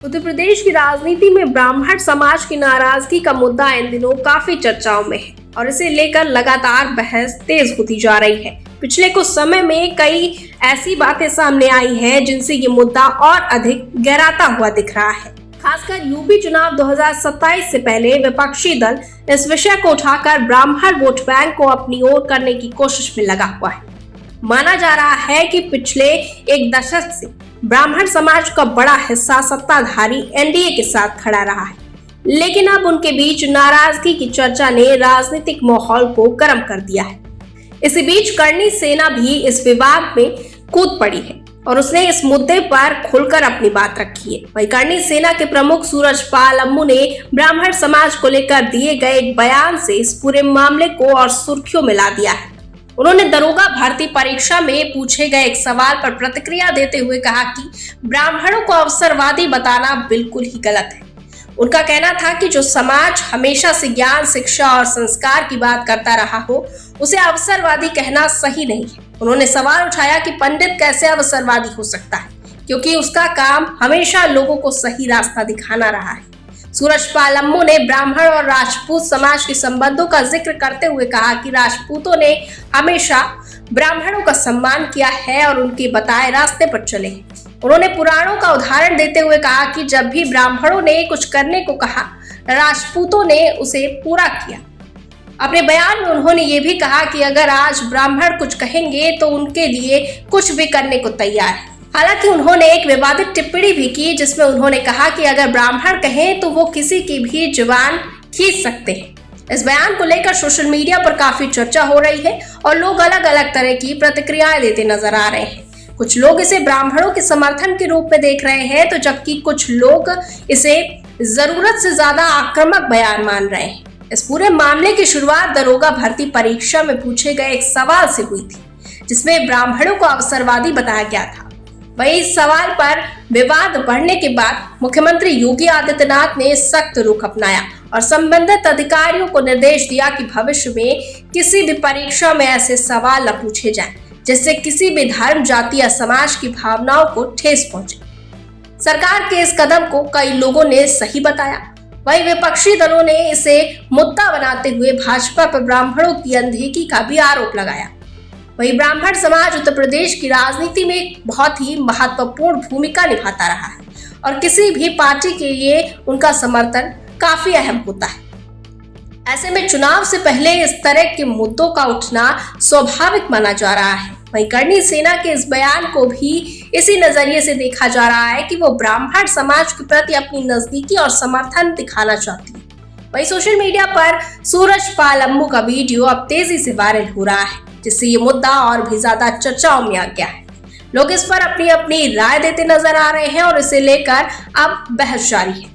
उत्तर प्रदेश की राजनीति में ब्राह्मण समाज की नाराजगी का मुद्दा इन दिनों काफी चर्चाओं में है और इसे लेकर लगातार बहस तेज होती जा रही है। पिछले कुछ समय में कई ऐसी बातें सामने आई हैं जिनसे ये मुद्दा और अधिक गहराता हुआ दिख रहा है। खासकर यूपी चुनाव 2027 से पहले विपक्षी दल इस विषय को उठाकर ब्राह्मण वोट बैंक को अपनी ओर करने की कोशिश में लगा हुआ है। माना जा रहा है कि पिछले एक दशक से ब्राह्मण समाज का बड़ा हिस्सा सत्ताधारी एनडीए के साथ खड़ा रहा है, लेकिन अब उनके बीच नाराजगी की चर्चा ने राजनीतिक माहौल को गर्म कर दिया है। इसी बीच करणी सेना भी इस विवाद में कूद पड़ी है और उसने इस मुद्दे पर खुलकर अपनी बात रखी है। वहीं करणी सेना के प्रमुख सूरजपाल अम्मू ने ब्राह्मण समाज को लेकर दिए गए एक बयान से इस पूरे मामले को और सुर्खियों में ला दिया है। उन्होंने दरोगा भर्ती परीक्षा में पूछे गए एक सवाल पर प्रतिक्रिया देते हुए कहा कि ब्राह्मणों को अवसरवादी बताना बिल्कुल ही गलत है। उनका कहना था कि जो समाज हमेशा से ज्ञान, शिक्षा और संस्कार की बात करता रहा हो, उसे अवसरवादी कहना सही नहीं है। उन्होंने सवाल उठाया कि पंडित कैसे अवसरवादी हो सकता है, क्योंकि उसका काम हमेशा लोगों को सही रास्ता दिखाना रहा है। सूरजपाल अम्मू ने ब्राह्मण और राजपूत समाज के संबंधों का जिक्र करते हुए कहा कि राजपूतों ने हमेशा ब्राह्मणों का सम्मान किया है और उनके बताए रास्ते पर चले हैं। उन्होंने पुराणों का उदाहरण देते हुए कहा कि जब भी ब्राह्मणों ने कुछ करने को कहा, राजपूतों ने उसे पूरा किया। अपने बयान में उन्होंने ये भी कहा कि अगर आज ब्राह्मण कुछ कहेंगे तो उनके लिए कुछ भी करने को तैयार है। हालांकि उन्होंने एक विवादित टिप्पणी भी की जिसमें उन्होंने कहा कि अगर ब्राह्मण कहें तो वो किसी की भी जुबान खींच सकते हैं। इस बयान को लेकर सोशल मीडिया पर काफी चर्चा हो रही है और लोग अलग अलग तरह की प्रतिक्रियाएं देते नजर आ रहे हैं। कुछ लोग इसे ब्राह्मणों के समर्थन के रूप में देख रहे हैं, तो जबकि कुछ लोग इसे जरूरत से ज्यादा आक्रामक बयान मान रहे हैं। इस पूरे मामले की शुरुआत दरोगा भर्ती परीक्षा में पूछे गए एक सवाल से हुई थी, जिसमें ब्राह्मणों को अवसरवादी बताया गया था। वहीं इस सवाल पर विवाद बढ़ने के बाद मुख्यमंत्री योगी आदित्यनाथ ने सख्त रुख अपनाया और संबंधित अधिकारियों को निर्देश दिया कि भविष्य में किसी भी परीक्षा में ऐसे सवाल न पूछे जाएं, जिससे किसी भी धर्म, जाति या समाज की भावनाओं को ठेस पहुंचे। सरकार के इस कदम को कई लोगों ने सही बताया। वहीं विपक्षी दलों ने इसे मुद्दा बनाते हुए भाजपा पर ब्राह्मणों की अनदेखी का भी आरोप लगाया। वहीं ब्राह्मण समाज उत्तर प्रदेश की राजनीति में एक बहुत ही महत्वपूर्ण भूमिका निभाता रहा है और किसी भी पार्टी के लिए उनका समर्थन काफी अहम होता है। ऐसे में चुनाव से पहले इस तरह के मुद्दों का उठना स्वाभाविक माना जा रहा है। वहीं करणी सेना के इस बयान को भी इसी नजरिए से देखा जा रहा है कि वो ब्राह्मण समाज के प्रति अपनी नजदीकी और समर्थन दिखाना चाहती है। वहीं सोशल मीडिया पर सूरजपाल अम्मू का वीडियो अब तेजी से वायरल हो रहा है, जिससे ये मुद्दा और भी ज्यादा चर्चाओं में आ गया है। लोग इस पर अपनी अपनी राय देते नजर आ रहे हैं और इसे लेकर अब बहस जारी है।